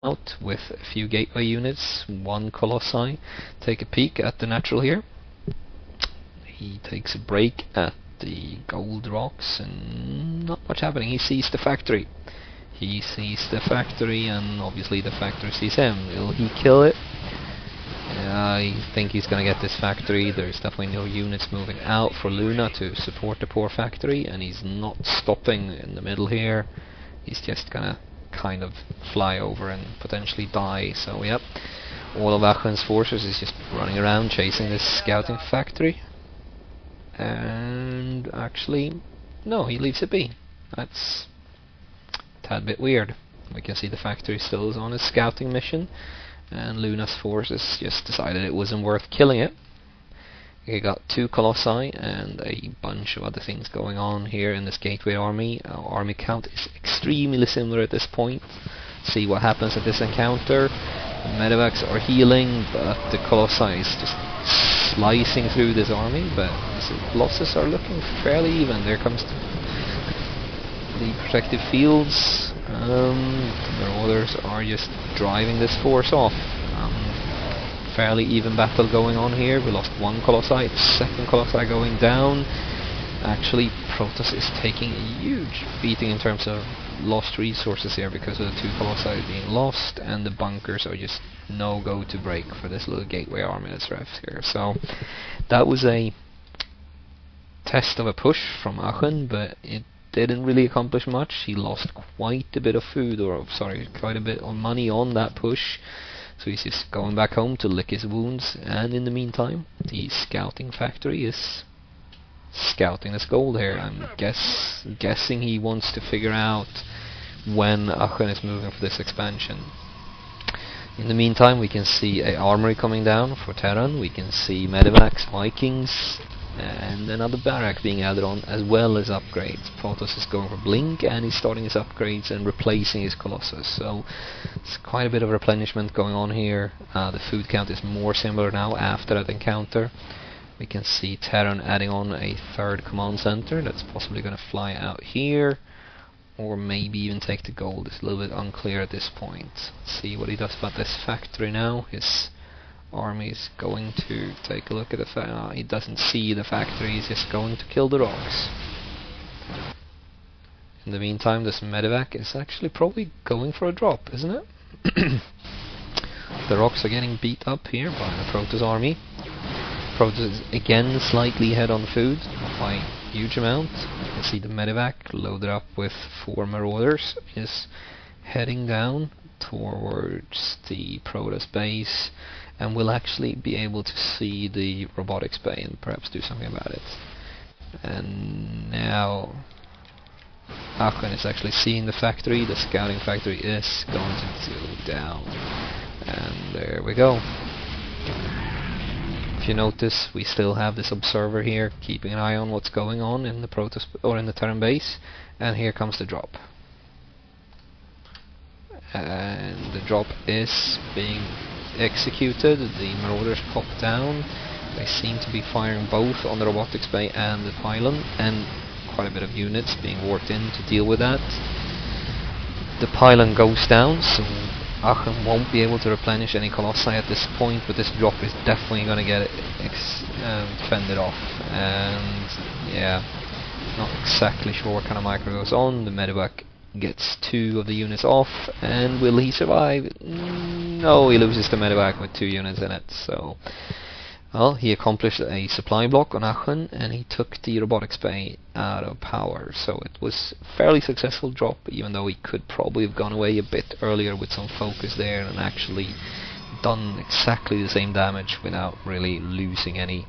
out with a few gateway units, one Colossi. Take a peek at the natural here. He takes a break at the gold rocks and not much happening. He sees the factory. He sees the factory, and obviously the factory sees him. Will he kill it? I think he's gonna get this factory. There's definitely no units moving out for Luna to support the poor factory, and he's not stopping in the middle here. He's just gonna kind of fly over and potentially die. So yep, all of Azchezuazche's forces is just running around chasing this scouting factory. And actually, no, he leaves it be. That's a tad bit weird. We can see the factory still is on its scouting mission, and Luna's forces just decided it wasn't worth killing it. We got two Colossi and a bunch of other things going on here in this gateway army. Our army count is extremely similar at this point. See what happens at this encounter. The medevacs are healing, but the Colossi is just slicing through this army, but the losses are looking fairly even. There comes the protective fields. The Marauders are just driving this force off. Fairly even battle going on here. We lost one Colossi, second Colossi going down. Actually, Protoss is taking a huge beating in terms of lost resources here because of the two Colossi being lost, and the bunkers are just no go to break for this little gateway army that's left here. So that was a test of a push from Aachen, but it didn't really accomplish much. He lost quite a bit of food, or sorry, quite a bit of money on that push. So he's just going back home to lick his wounds, and in the meantime, the scouting factory is scouting this gold here. I'm guessing he wants to figure out when Aachen is moving for this expansion. In the meantime, we can see a armory coming down for Terran. We can see medevacs, Vikings, and another barrack being added on, as well as upgrades. Protoss is going for Blink, and he's starting his upgrades and replacing his Colossus. So it's quite a bit of replenishment going on here. The food count is more similar now after that encounter. We can see Terran adding on a third command center that's possibly going to fly out here, or maybe even take the gold. It's a little bit unclear at this point. Let's see what he does about this factory now. His army is going to take a look at the he doesn't see the factory, he's just going to kill the rocks. In the meantime, this medevac is actually probably going for a drop, isn't it? The rocks are getting beat up here by the Protoss army. Protoss is again slightly ahead on food, not by a huge amount. You can see the medevac loaded up with 4 Marauders is heading down towards the Protoss base, and we'll actually be able to see the robotics bay and perhaps do something about it. And now Aachen is actually seeing the factory. The scouting factory is going to go down, and there we go. If you notice, we still have this observer here keeping an eye on what's going on in the Protoss or in the Terran base, and here comes the drop. And the drop is being executed. The Marauders pop down. They seem to be firing both on the robotics bay and the pylon, and quite a bit of units being worked in to deal with that. The pylon goes down, so Aachen won't be able to replenish any Colossi at this point, but this drop is definitely going to get fended off. And yeah, not exactly sure what kind of micro goes on. The medevac gets 2 of the units off, and will he survive? No, he loses the medevac with 2 units in it. So, well, he accomplished a supply block on Aachen, and he took the robotics bay out of power. So it was a fairly successful drop, even though he could probably have gone away a bit earlier with some focus there and actually done exactly the same damage without really losing any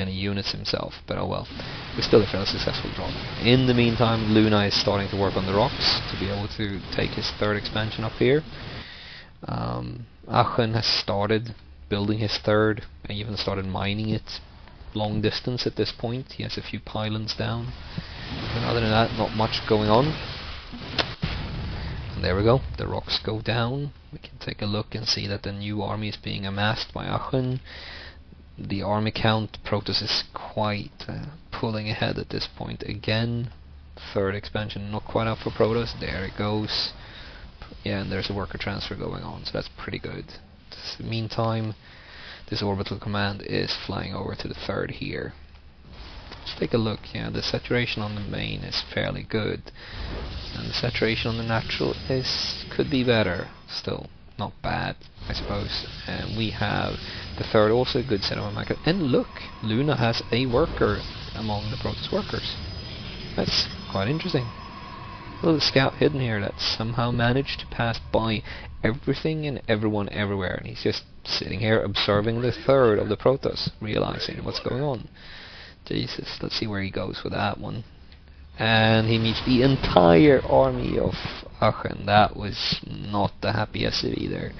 units himself. But oh well, it was still a fairly successful drop. In the meantime, Luna is starting to work on the rocks to be able to take his 3rd expansion up here. Aachen has started building his 3rd, and even started mining it long distance at this point. He has a few pylons down, but other than that, not much going on. And there we go, the rocks go down. We can take a look and see that the new army is being amassed by Aachen. The army count, Protoss is quite pulling ahead at this point again. 3rd expansion not quite up for Protoss. There it goes. Yeah, and there's a worker transfer going on, so that's pretty good. Meantime, this orbital command is flying over to the third here. Let's take a look. Yeah, the saturation on the main is fairly good, and the saturation on the natural could be better. Still not bad, I suppose. And we have the third, also a good set of macro. And look, Luna has a worker among the Protoss workers. That's quite interesting. A little scout hidden here that somehow managed to pass by everything and everyone everywhere, and he's just sitting here observing the third of the Protoss, realizing what's going on. Jesus, let's see where he goes with that one. And he meets the entire army of Aachen. That was not the happiest either.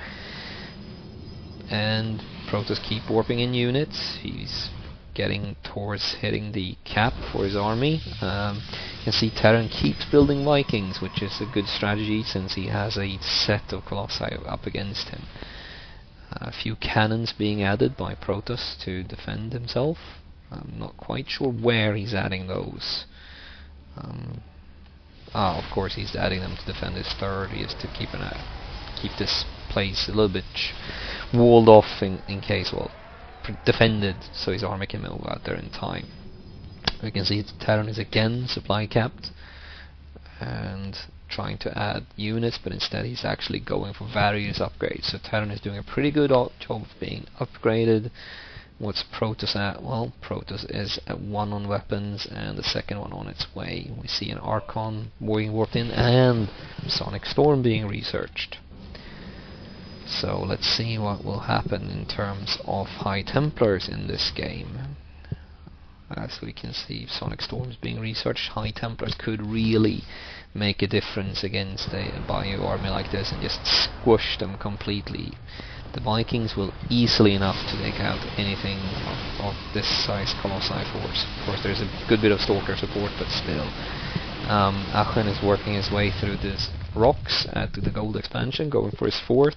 And Protoss keep warping in units. He's getting towards hitting the cap for his army. You can see Terran keeps building Vikings, which is a good strategy since he has a set of Colossi up against him. A few cannons being added by Protoss to defend himself. I'm not quite sure where he's adding those. Of course he's adding them to defend his third. He has to keep this place a little bit walled off in case, well, defended, so his army can move out there in time. We can see Terran is again supply capped and trying to add units, but instead he's actually going for various upgrades. So Terran is doing a pretty good job of being upgraded. What's Protoss at? Well, Protoss is at 1 on weapons and the second one on its way. We see an Archon being warped in and Sonic Storm being researched. So let's see what will happen in terms of High Templars in this game. As we can see, Sonic Storms being researched. High Templars could really make a difference against a bio army like this and just squish them completely. The Vikings will easily enough to take out anything of this size Colossi force. Of course there's a good bit of Stalker support, but still. Aachen is working his way through these rocks at the gold expansion, going for his fourth.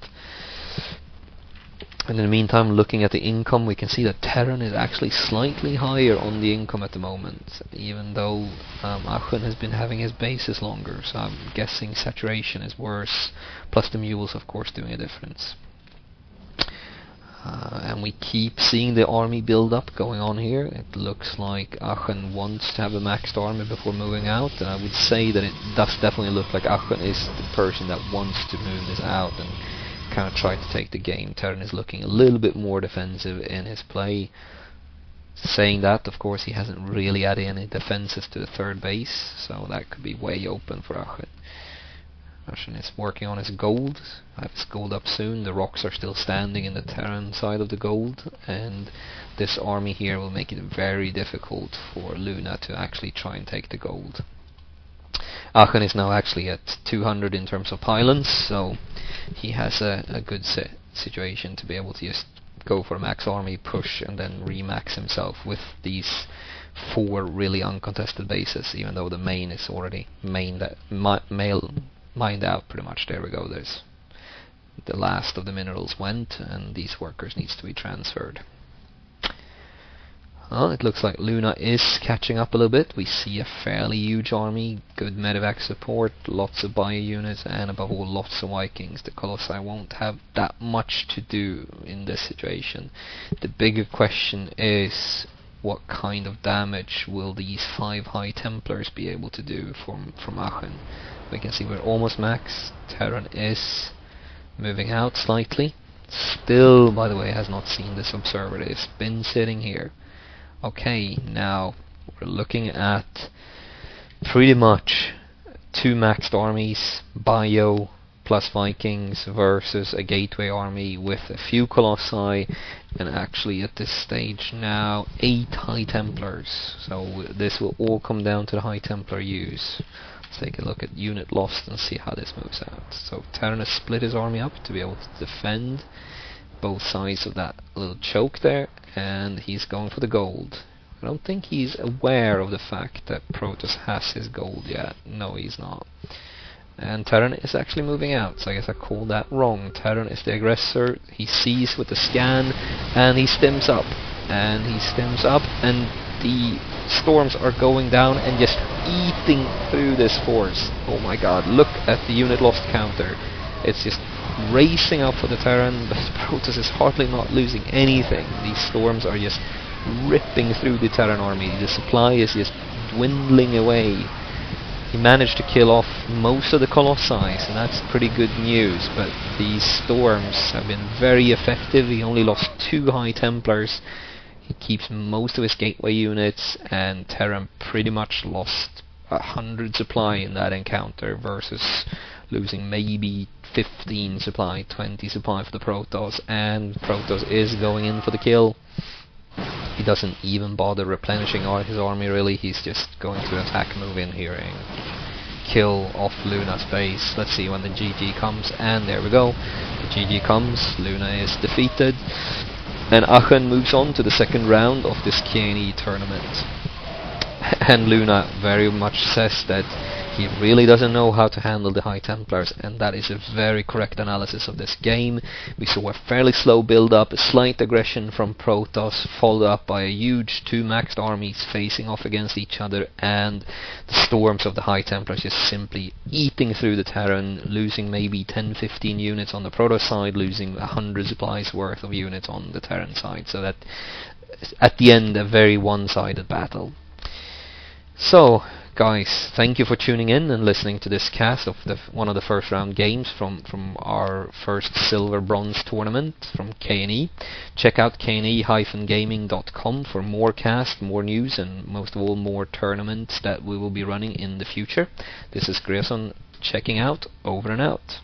And in the meantime, looking at the income, we can see that Terran is actually slightly higher on the income at the moment, even though Aachen has been having his bases longer, so I'm guessing saturation is worse, plus the mules of course doing a difference. And we keep seeing the army build up going on here. It looks like Aachen wants to have a maxed army before moving out, and I would say that it does definitely look like Aachen is the person that wants to move this out and kind of try to take the game. Terran is looking a little bit more defensive in his play. Saying that, of course, he hasn't really added any defenses to the third base, so that could be way open for Aachen. Aachen is working on his gold. I have his gold up soon. The rocks are still standing in the Terran side of the gold, and this army here will make it very difficult for Luna to actually try and take the gold. Aachen is now actually at 200 in terms of pylons, so he has a good situation to be able to just go for a max army, push, and then remax himself with these 4 really uncontested bases, even though the main is already mined out pretty much. There we go, there's the last of the minerals went, and these workers needs to be transferred. Well, it looks like Luna is catching up a little bit. We see a fairly huge army, good medevac support, lots of bio units, and above all lots of Vikings. The Colossi won't have that much to do in this situation. The bigger question is, what kind of damage will these 5 High Templars be able to do from Aachen? We can see we're almost max. Terran is moving out slightly. Still, by the way, has not seen this observer. It's been sitting here. Okay, now we're looking at pretty much 2 maxed armies, bio plus Vikings versus a gateway army with a few Colossi, and actually at this stage now 8 High Templars. So this will all come down to the High Templar use. Let's take a look at unit lost and see how this moves out. So Terran has split his army up to be able to defend both sides of that little choke there, and he's going for the gold. I don't think he's aware of the fact that Protoss has his gold yet. No, he's not. And Terran is actually moving out, so I guess I called that wrong. Terran is the aggressor. He sees with the scan, and he stims up. And the storms are going down and just eating through this force. Oh my god, look at the unit lost counter. It's just racing up for the Terran, but Protoss is hardly not losing anything. These storms are just ripping through the Terran army. The supply is just dwindling away. He managed to kill off most of the Colossi, so that's pretty good news, but these storms have been very effective. He only lost 2 High Templars. He keeps most of his gateway units, and Terran pretty much lost 100 supply in that encounter versus losing maybe 15 supply, 20 supply for the Protoss, and Protoss is going in for the kill. He doesn't even bother replenishing his army really, he's just going to attack, move in here and kill off Luna's base. Let's see when the GG comes, and there we go. The GG comes, Luna is defeated, and Aachen moves on to the second round of this KNE tournament. And Luna very much says that he really doesn't know how to handle the High Templars, and that is a very correct analysis of this game. We saw a fairly slow build-up, a slight aggression from Protoss, followed up by a huge 2 maxed armies facing off against each other, and the storms of the High Templars just simply eating through the Terran, losing maybe 10-15 units on the Protoss side, losing 100 supplies worth of units on the Terran side, so that at the end a very one-sided battle. So, guys, thank you for tuning in and listening to this cast of one of the first round games from our first Silver Bronze tournament from KNE. Check out KNE-gaming.com for more cast, more news, and most of all more tournaments that we will be running in the future. This is greZoN checking out, over and out.